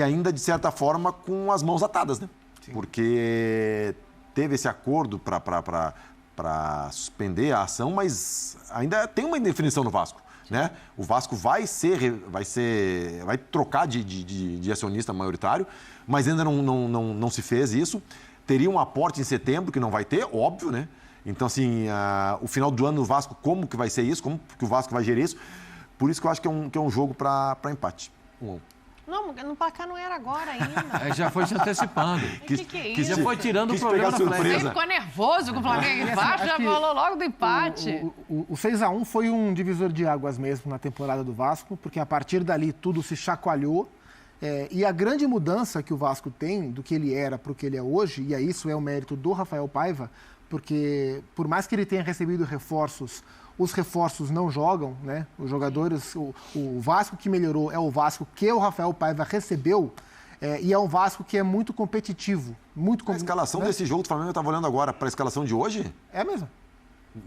ainda, de certa forma, com as mãos atadas, né? Sim. Porque teve esse acordo para suspender a ação, mas ainda tem uma indefinição no Vasco, né? O Vasco vai trocar de acionista maioritário, mas ainda não se fez isso. Teria um aporte em setembro, que não vai ter, óbvio, né? Então, assim, o final do ano no Vasco, como que vai ser isso? Como que o Vasco vai gerir isso? Por isso que eu acho que é um jogo para empate. 1-1. Não, no placar não era agora ainda. Já foi se antecipando. Que é isso? Já foi tirando o problema da frente. Você ficou nervoso com o Flamengo embaixo, já falou logo do empate. O 6-1 foi um divisor de águas mesmo na temporada do Vasco, porque a partir dali tudo se chacoalhou. E a grande mudança que o Vasco tem do que ele era para o que ele é hoje, e isso é o mérito do Rafael Paiva, porque por mais que ele tenha recebido reforços, os reforços não jogam, né? Os jogadores, o Vasco que melhorou é o Vasco que o Rafael Paiva recebeu, e é um Vasco que é muito competitivo. A escalação desse jogo do Flamengo, eu estava olhando agora, para a escalação de hoje? É mesmo.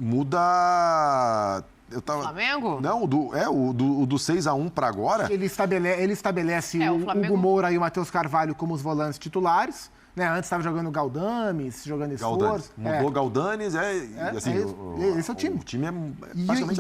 Muda... Flamengo? Não, o do 6-1 para agora... Ele estabelece o Hugo Moura e o Matheus Carvalho como os volantes titulares. Né? Antes estava jogando Galdames, jogando Esforço. Mudou Galdames, esse é o time. O time é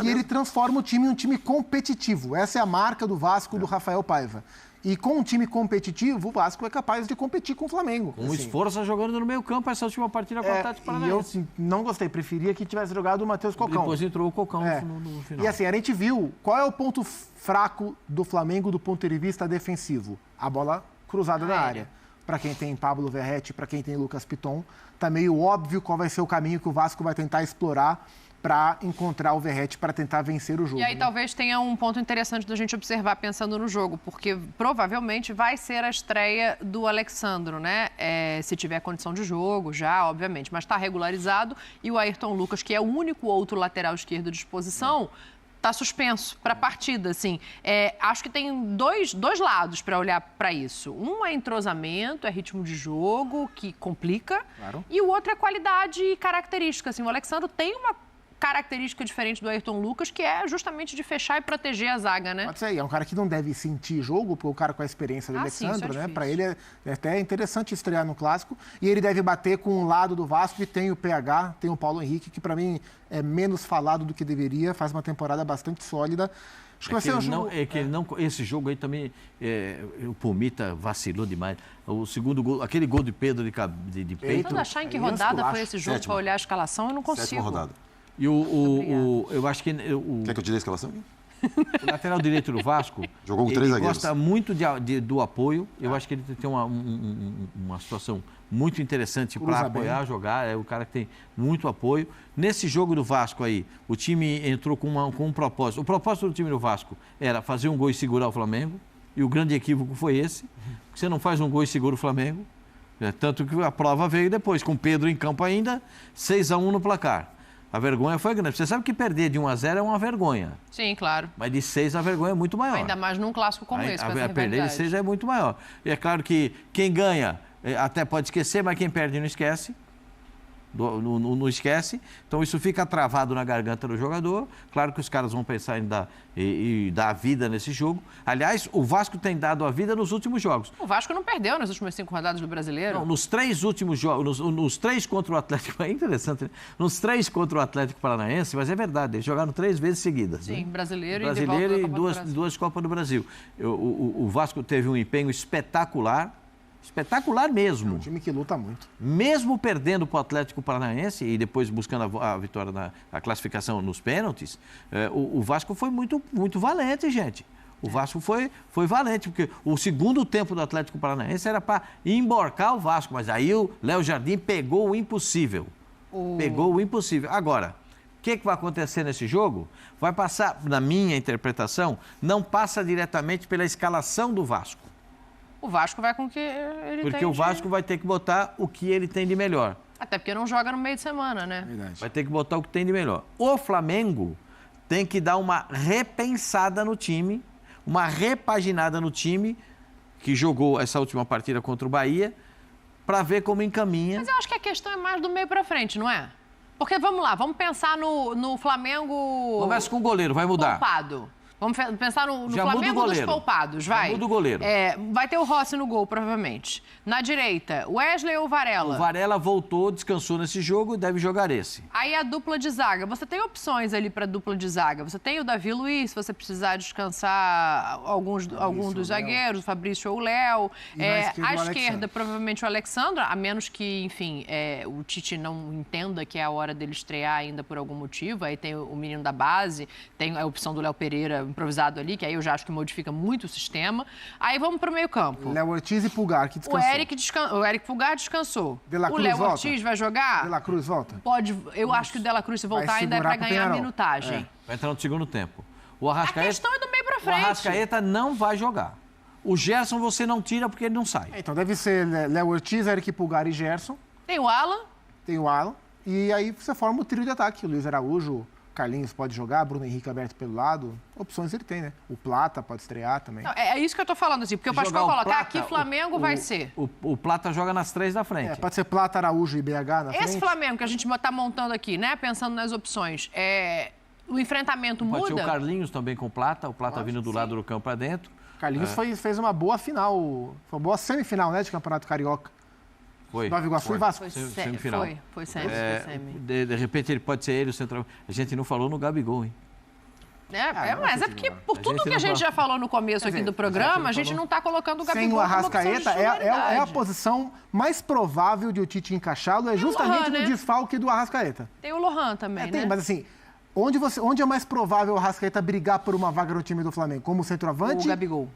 e ele transforma o time em um time competitivo. Essa é a marca do Vasco, do Rafael Paiva. E com um time competitivo, o Vasco é capaz de competir com o Flamengo. Com o Esforço jogando no meio campo essa última partida com o Atlético Paranaense. E eu não gostei, preferia que tivesse jogado o Matheus Cocão. Depois entrou o Cocão no final. E assim, a gente viu qual é o ponto fraco do Flamengo do ponto de vista defensivo. A bola cruzada na área. Para quem tem Pablo Verratti, para quem tem Lucas Piton, tá meio óbvio qual vai ser o caminho que o Vasco vai tentar explorar para encontrar o Verratti para tentar vencer o jogo. E aí talvez tenha um ponto interessante da gente observar pensando no jogo, porque provavelmente vai ser a estreia do Alexandro, né? Se tiver condição de jogo já, obviamente, mas está regularizado e o Ayrton Lucas, que é o único outro lateral esquerdo de disposição, está suspenso para a partida, assim. Acho que tem dois lados para olhar para isso. Um é entrosamento, é ritmo de jogo, que complica. Claro. E o outro é qualidade e característica. Assim, o Alexandre tem uma característica diferente do Ayrton Lucas, que é justamente de fechar e proteger a zaga, né? Pode ser, é um cara que não deve sentir jogo, porque o cara com a experiência do Alexandre, né? Para ele é até interessante estrear no Clássico. E ele deve bater com um lado do Vasco que tem o PH, tem o Paulo Henrique, que para mim é menos falado do que deveria, faz uma temporada bastante sólida. Acho que vai ser um jogo... Esse jogo aí também, o Pumita vacilou demais. O segundo gol, aquele gol de Pedro de peito... Tentando achar em que rodada foi esse jogo para olhar a escalação, eu não consigo. 7ª rodada. E eu acho que... Quer que eu te dê a escalação? O lateral direito do Vasco... Jogou com 3 zagueiros. Ele gosta muito do apoio. Eu acho que ele tem uma situação muito interessante para apoiar, jogar. É o cara que tem muito apoio. Nesse jogo do Vasco aí, o time entrou com um propósito. O propósito do time do Vasco era fazer um gol e segurar o Flamengo. E o grande equívoco foi esse. Você não faz um gol e segura o Flamengo. Tanto que a prova veio depois, com o Pedro em campo ainda, 6-1 no placar. A vergonha foi grande. Você sabe que perder de 1-0 é uma vergonha. Sim, claro. Mas de 6 a vergonha é muito maior. Ainda mais num clássico como esse, com essa perder de 6 é muito maior. E é claro que quem ganha até pode esquecer, mas quem perde não esquece. Não esquece. Então isso fica travado na garganta do jogador. Claro que os caras vão pensar em dar a vida nesse jogo. Aliás, o Vasco tem dado a vida nos últimos jogos. O Vasco não perdeu nas últimas 5 rodadas do Brasileiro? Não, nos 3 últimos jogos, nos 3 contra o Atlético, é interessante, né? Nos 3 contra o Atlético Paranaense, mas é verdade, eles jogaram 3 vezes seguidas. Sim, né? Brasileiro e duas Copas do Brasil. O Vasco teve um empenho espetacular. Espetacular mesmo. É um time que luta muito. Mesmo perdendo para o Atlético Paranaense e depois buscando a vitória a classificação nos pênaltis, o Vasco foi muito, muito valente, gente. O Vasco foi valente, porque o segundo tempo do Atlético Paranaense era para emborcar o Vasco, mas aí o Léo Jardim pegou o impossível. Pegou o impossível. Agora, o que vai acontecer nesse jogo? Vai passar, na minha interpretação, não passa diretamente pela escalação do Vasco. O Vasco vai com o que ele tem. Porque o Vasco vai ter que botar o que ele tem de melhor. Até porque não joga no meio de semana, né? Verdade. Vai ter que botar o que tem de melhor. O Flamengo tem que dar uma repensada no time, uma repaginada no time, que jogou essa última partida contra o Bahia, para ver como encaminha. Mas eu acho que a questão é mais do meio para frente, não é? Porque, vamos lá, vamos pensar no Flamengo... Começa com o goleiro, vai mudar. Poupado. Vamos pensar no Já Flamengo dos poupados, vai. Já muda o goleiro. Vai ter o Rossi no gol, provavelmente. Na direita, Wesley ou Varela? O Varela voltou, descansou nesse jogo, deve jogar esse. Aí a dupla de zaga. Você tem opções ali para dupla de zaga. Você tem o Davi Luiz, se você precisar descansar algum dos zagueiros, o Fabrício ou o Léo. À esquerda, provavelmente o Alexandre, a menos que, enfim, o Tite não entenda que é a hora dele estrear ainda por algum motivo. Aí tem o menino da base, tem a opção do Léo Pereira improvisado ali, que aí eu já acho que modifica muito o sistema. Aí vamos para o meio-campo. Léo Ortiz e Pulgar, que descansou. O Eric Pulgar descansou. O Léo Ortiz vai jogar? De La Cruz volta? Pode. Eu acho que o De La Cruz, se voltar, ainda é para ganhar minutagem. Vai entrar no segundo tempo. O Arrascaeta, a questão é do meio para frente. O Arrascaeta não vai jogar. O Gerson você não tira porque ele não sai. Então deve ser Léo Ortiz, Eric Pulgar e Gerson. Tem o Alan. E aí você forma o trio de ataque. O Luiz Araújo, Carlinhos pode jogar, Bruno Henrique aberto pelo lado. Opções ele tem, né? O Plata pode estrear também. Não, é isso que eu tô falando, assim, porque o Pascoal coloca aqui, Flamengo vai ser. O Plata joga nas 3 da frente. Pode ser Plata, Araújo e BH na frente. Esse Flamengo que a gente tá montando aqui, né? Pensando nas opções, o enfrentamento muda? Pode ser o Carlinhos também com o Plata vindo do lado do campo para dentro. Carlinhos fez uma boa final, foi uma boa semifinal, né, de Campeonato Carioca. Foi. Nova Iguaçu e Vasco. Semifinal. Foi semi. De repente ele pode ser ele o central. A gente não falou no Gabigol, hein? Mas é porque por tudo que a gente já falou no começo aqui do programa, a gente não está colocando o Gabigol. Sem o Arrascaeta, é a posição mais provável de o Tite encaixá-lo, é justamente no desfalque do Arrascaeta. Tem o Lohan também, né? Mas assim, onde é mais provável o Arrascaeta brigar por uma vaga no time do Flamengo? Como centroavante?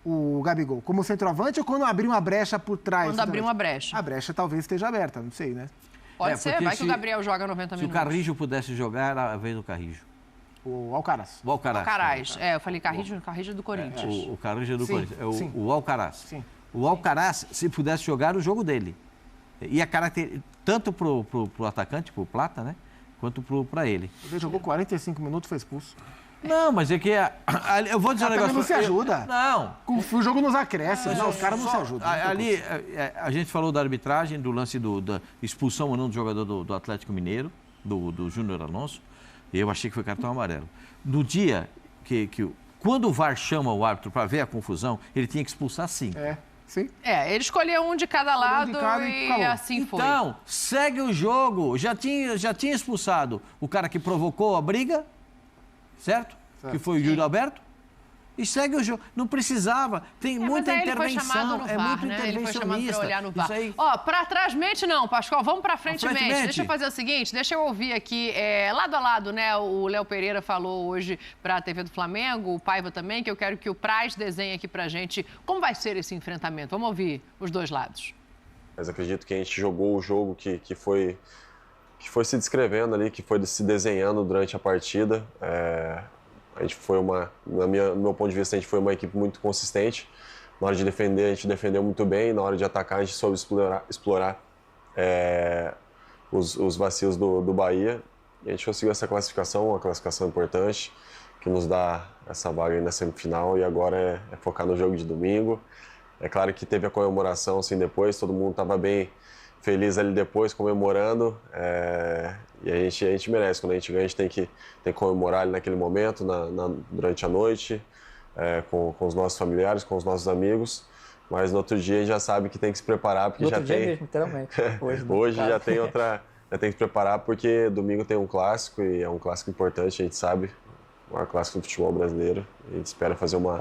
O Gabigol. Como centroavante ou quando abrir uma brecha por trás? Quando abrir uma brecha. A brecha talvez esteja aberta, não sei, né? Pode ser, vai que o Gabriel joga 90 minutos. Se o Carrijo pudesse jogar, era a vez do Carrijo. O Alcaraz. O Alcaraz. Eu falei Carrijo é do Corinthians. O Carrijo é do Corinthians. Sim. O Alcaraz. Sim. O Alcaraz, se pudesse jogar, o jogo dele. E a característica, tanto pro atacante, pro Plata, né? Quanto para ele. Ele jogou 45 minutos e foi expulso. Não, mas é que... eu vou dizer um negócio... não se ajuda. Não. O jogo nos acresce. Os caras não se ajudam. Ali, a gente falou da arbitragem, do lance da expulsão ou não do jogador do Atlético Mineiro, do Júnior Alonso. Eu achei que foi cartão amarelo. No dia quando o VAR chama o árbitro para ver a confusão, ele tinha que expulsar 5. Sim. Ele escolheu um de cada lado e assim foi. Então, segue o jogo. Já tinha expulsado o cara que provocou a briga, certo? Que foi o Júlio Alberto. E segue o jogo. Não precisava. Tem muita intervenção. Foi chamado no VAR, muito né? Ele foi chamado para olhar no VAR. Aí... Para trás mente não, Pascoal. Vamos para frente mente. Deixa eu fazer o seguinte, deixa eu ouvir aqui, lado a lado, né? O Léo Pereira falou hoje para a TV do Flamengo, o Paiva também, que eu quero que o Praz desenhe aqui para a gente como vai ser esse enfrentamento. Vamos ouvir os dois lados. Mas acredito que a gente jogou o jogo que foi se descrevendo ali, que foi se desenhando durante a partida. A gente foi no meu ponto de vista, a gente foi uma equipe muito consistente. Na hora de defender, a gente defendeu muito bem. Na hora de atacar, a gente soube explorar os vacilos do Bahia. E a gente conseguiu essa classificação, uma classificação importante, que nos dá essa vaga aí na semifinal. E agora é focar no jogo de domingo. É claro que teve a comemoração assim depois, todo mundo estava bem feliz ali depois, comemorando. E a gente merece, quando a gente ganha, a gente tem que comemorar ali naquele momento, durante a noite, com os nossos familiares, com os nossos amigos. Mas no outro dia a gente já sabe que tem que se preparar, porque já tem... Mesmo, literalmente. Hoje já tem outra... Já tem que se preparar, porque domingo tem um clássico, e é um clássico importante, a gente sabe. O maior clássico do futebol brasileiro. A gente espera fazer uma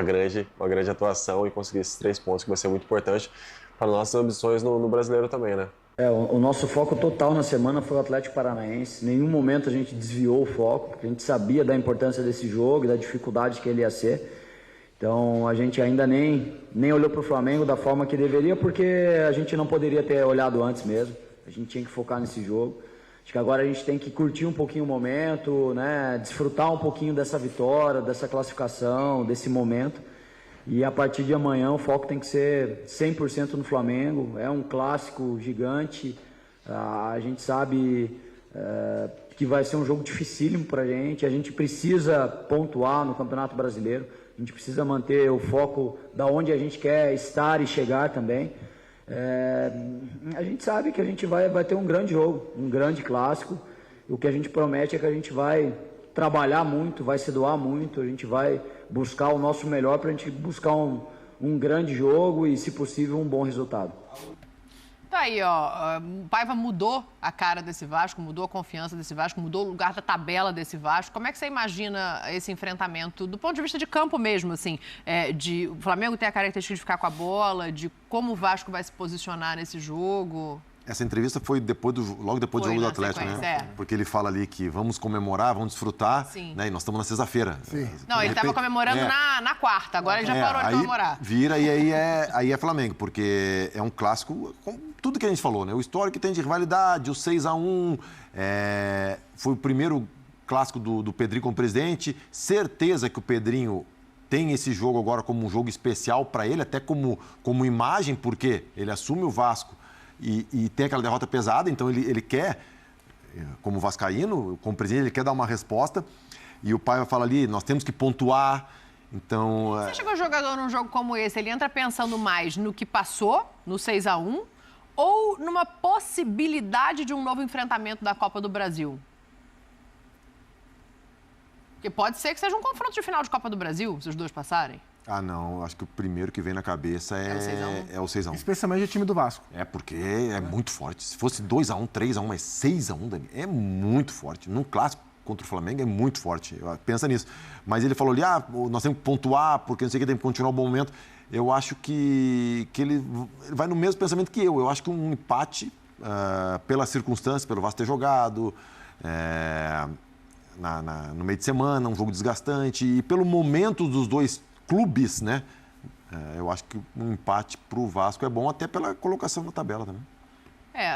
grande atuação e conseguir esses 3 pontos, que vai ser muito importante para nossas ambições no brasileiro também, né? O nosso foco total na semana foi o Atlético Paranaense. Em nenhum momento a gente desviou o foco, porque a gente sabia da importância desse jogo e da dificuldade que ele ia ser. Então a gente ainda nem olhou para o Flamengo da forma que deveria, porque a gente não poderia ter olhado antes mesmo. A gente tinha que focar nesse jogo. Acho que agora a gente tem que curtir um pouquinho o momento, né? Desfrutar um pouquinho dessa vitória, dessa classificação, desse momento. E a partir de amanhã o foco tem que ser 100% no Flamengo. É um clássico gigante. A gente sabe que vai ser um jogo dificílimo para a gente. A gente precisa pontuar no Campeonato Brasileiro. A gente precisa manter o foco da onde a gente quer estar e chegar também. A gente sabe que a gente vai ter um grande jogo, um grande clássico. O que a gente promete é que a gente vai trabalhar muito, vai se doar muito, a gente vai buscar o nosso melhor para a gente buscar um grande jogo e, se possível, um bom resultado. Tá aí, ó, o Paiva mudou a cara desse Vasco, mudou a confiança desse Vasco, mudou o lugar da tabela desse Vasco. Como é que você imagina esse enfrentamento, do ponto de vista de campo mesmo, assim, o Flamengo tem a característica de ficar com a bola, de como o Vasco vai se posicionar nesse jogo? Essa entrevista foi logo depois do jogo do Atlético, né? Porque ele fala ali que vamos comemorar, vamos desfrutar, né? E nós estamos na sexta-feira. Não, ele estava comemorando na quarta, agora ele já parou de comemorar. Vira e aí é Flamengo, porque é um clássico, com tudo que a gente falou, né? O histórico que tem de rivalidade, o 6-1, foi o primeiro clássico do Pedrinho como presidente, certeza que o Pedrinho tem esse jogo agora como um jogo especial para ele, até como imagem, porque ele assume o Vasco e tem aquela derrota pesada, então ele quer, como vascaíno, como presidente, ele quer dar uma resposta. E o Paiva fala ali, nós temos que pontuar. Então, você chegou jogador num jogo como esse, ele entra pensando mais no que passou, no 6-1, ou numa possibilidade de um novo enfrentamento da Copa do Brasil? Porque pode ser que seja um confronto de final de Copa do Brasil, se os dois passarem. Ah, não. Acho que o primeiro que vem na cabeça é o 6-1. Especialmente o time do Vasco. Porque é muito forte. Se fosse 2-1, 3-1, mas 6-1, Dani, é muito forte. Num clássico contra o Flamengo é muito forte. Pensa nisso. Mas ele falou ali, nós temos que pontuar, porque não sei o que, tem que continuar o bom momento. Eu acho que ele vai no mesmo pensamento que eu. Eu acho que um empate, pelas circunstâncias, pelo Vasco ter jogado, no meio de semana, um jogo desgastante, e pelo momento dos dois clubes, né? Eu acho que um empate para o Vasco é bom, até pela colocação na tabela também.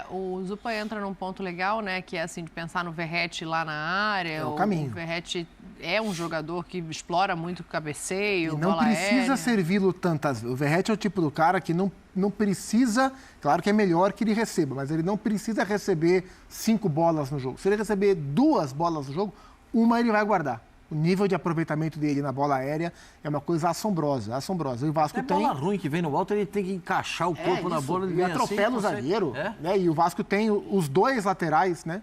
O Zupa entra num ponto legal, né? Que é assim, de pensar no Verratti lá na área. É o caminho. O Verratti é um jogador que explora muito o cabeceio, não bola precisa aérea. servi-lo tantas vezes. O Verratti é o tipo do cara que não precisa... Claro que é melhor que ele receba, mas ele não precisa receber 5 bolas no jogo. Se ele receber 2 bolas no jogo, uma ele vai guardar. O nível de aproveitamento dele na bola aérea é uma coisa assombrosa, assombrosa. E o Vasco tem... bola ruim que vem no alto, ele tem que encaixar o corpo na bola. Ele atropela o zagueiro. Né? E o Vasco tem os 2 laterais, né?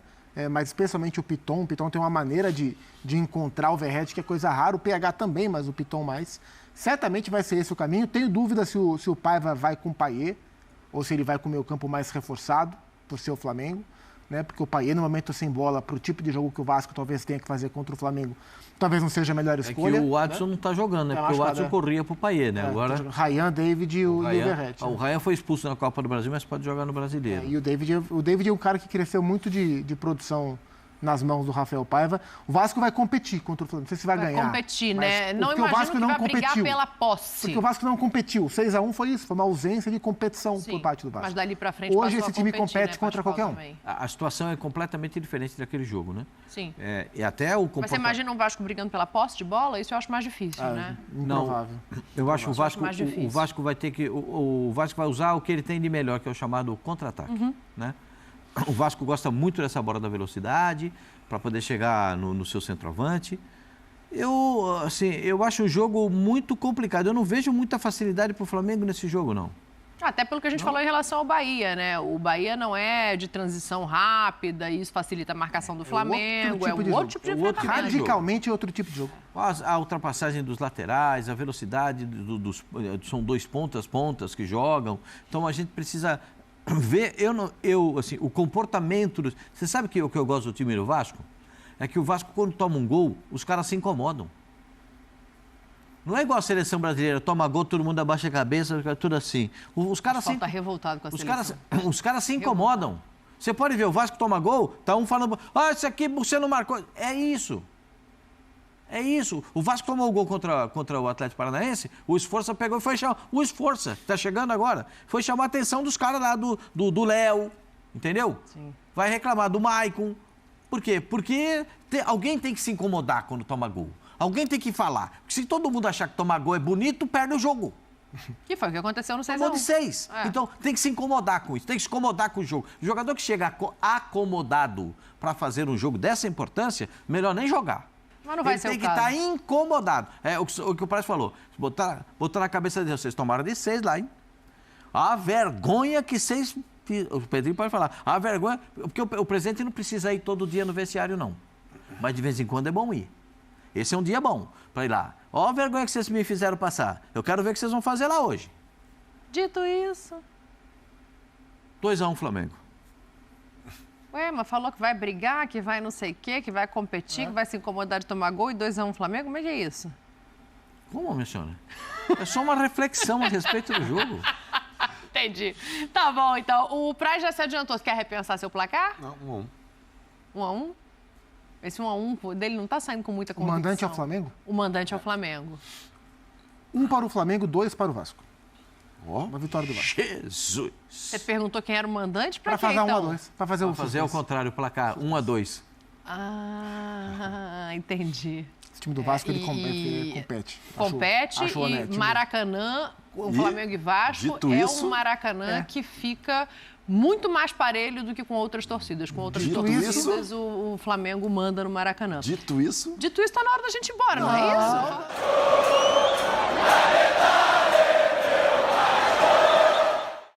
Mas especialmente o Piton. O Piton tem uma maneira de encontrar o Verratti, que é coisa rara. O PH também, mas o Piton mais. Certamente vai ser esse o caminho. Tenho dúvida se o Paiva vai com o Payet ou se ele vai com o meio campo mais reforçado, por ser o Flamengo. Né? Porque o Payet, no momento sem bola, para o tipo de jogo que o Vasco talvez tenha que fazer contra o Flamengo, talvez não seja a melhor escolha. É que o Watson não está jogando, né? Porque o Watson corria para o Payet, né? Agora... Ryan, David e o Verratti. O Ryan foi expulso na Copa do Brasil, mas pode jogar no Brasileiro. E o David é um cara que cresceu muito de produção nas mãos do Rafael Paiva. O Vasco vai competir contra o Flamengo. Não sei se vai ganhar. Vai competir, né? Não imagino o Vasco que não vai brigar pela posse. Porque o Vasco não competiu. 6-1 foi isso, foi uma ausência de competição por parte do Vasco. Mas dali pra frente hoje esse time compete contra qualquer um. A situação é completamente diferente daquele jogo, né? Sim. E até o Mas você imagina um Vasco brigando pela posse de bola? Isso eu acho mais difícil, né? Improvável. Não, eu acho que o Vasco vai ter que... O Vasco vai usar o que ele tem de melhor, que é o chamado contra-ataque, né? O Vasco gosta muito dessa bola da velocidade, para poder chegar no seu centroavante. Eu acho um jogo muito complicado. Eu não vejo muita facilidade para o Flamengo nesse jogo, não. Até pelo que a gente falou em relação ao Bahia, né? O Bahia não é de transição rápida, e isso facilita a marcação do Flamengo. É um outro tipo de enfrentamento. Radicalmente outro tipo de jogo. A ultrapassagem dos laterais, a velocidade são 2 pontas que jogam. Então a gente precisa ver, o comportamento... Você sabe que o que eu gosto do time do Vasco? É que o Vasco, quando toma um gol, os caras se incomodam. Não é igual a seleção brasileira, toma gol, todo mundo abaixa a cabeça, tudo assim. Os caras está revoltado com a seleção. Os caras se incomodam. Você pode ver, o Vasco toma gol, tá um falando, esse aqui você não marcou. É isso. É isso. O Vasco tomou o gol contra o Atlético Paranaense, o Esforça pegou e foi chamar. O Esforça, está chegando agora, foi chamar a atenção dos caras lá do Léo, entendeu? Sim. Vai reclamar do Maicon. Por quê? Porque alguém tem que se incomodar quando toma gol. Alguém tem que falar. Porque se todo mundo achar que tomar gol é bonito, perde o jogo. Que foi o que aconteceu no 6-1. Tomou de 6. Então tem que se incomodar com isso, tem que se incomodar com o jogo. O jogador que chega acomodado para fazer um jogo dessa importância, melhor nem jogar. Mas não vai ele ser tem que estar incomodado. É o que o Praz falou. Botar na cabeça deles, vocês tomaram de 6 lá, hein? A vergonha que vocês... O Pedrinho pode falar. A vergonha... Porque o presidente não precisa ir todo dia no vestiário, não. Mas de vez em quando é bom ir. Esse é um dia bom para ir lá. Ó a vergonha que vocês me fizeram passar. Eu quero ver o que vocês vão fazer lá hoje. Dito isso... 2-1 Flamengo. Ué, mas falou que vai brigar, que vai não sei o quê, que vai competir, que vai se incomodar de tomar gol e 2-1 Flamengo? Como é que é isso? Como, minha senhora? É só uma reflexão a respeito do jogo. Entendi. Tá bom, então. O Praz já se adiantou. Você quer repensar seu placar? Não, 1-1. Esse 1-1 dele não tá saindo com muita convicção. O mandante é o Flamengo? O mandante é o Flamengo. 1 para o Flamengo, 2 para o Vasco. Ó. Uma vitória do Vasco. Jesus! Você perguntou quem era o mandante? Pra Para quê, fazer então? 1-2. Para fazer o Fazer ao contrário, o placar 1-2. Ah, entendi. Esse time do Vasco, ele compete. Compete Acho e honesto. Maracanã, o Flamengo e Vasco, dito é isso, um Maracanã que fica muito mais parelho do que com outras torcidas. Com outras torcidas, o Flamengo manda no Maracanã. Dito isso... Dito isso, tá na hora da gente ir embora, não é isso?